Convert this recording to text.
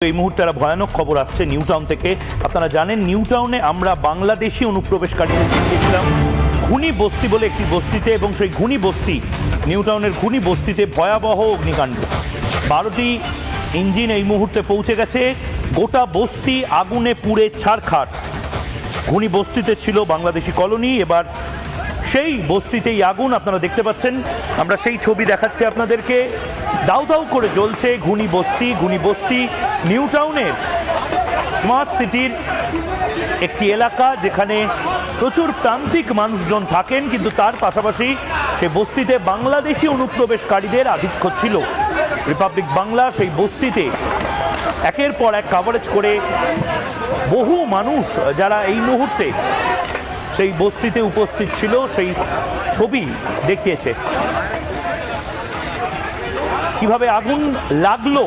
এই মুহূর্তে একটা ভয়ানক খবর আসছে নিউ টাউন থেকে। আপনারা জানেন নিউ টাউনে আমরা বাংলাদেশি অনুপ্রবেশকারীদের গিয়েছিলাম ঘুনি বস্তি বলে একটি বস্তিতে, এবং সেই ঘুনি বস্তি নিউ টাউনের ঘুনি বস্তিতে ভয়াবহ অগ্নিকাণ্ড। 12টি ইঞ্জিন এই মুহূর্তে পৌঁছে গেছে, গোটা বস্তি আগুনে পুড়ে ছারখার। ঘুনি বস্তিতে ছিল বাংলাদেশি কলোনি, এবার সেই বস্তিতেই আগুন। আপনারা দেখতে পাচ্ছেন, আমরা সেই ছবি দেখাচ্ছি আপনাদেরকে। দাউ দাউ করে জ্বলছে ঘুনি বস্তি নিউ টাউনের স্মার্ট সিটির একটি এলাকা, যেখানে প্রচুর প্রান্তিক মানুষজন থাকেন, কিন্তু তার পাশাপাশি সে বস্তিতে বাংলাদেশি অনুপ্রবেশকারীদের আধিক্য ছিল। রিপাবলিক বাংলা সেই বস্তিতে একের পর এক কভারেজ করে বহু মানুষ যারা এই মুহূর্তে সেই বস্তিতে উপস্থিত ছিল সেই ছবি দেখিয়েছে। কিভাবে আগুন লাগলো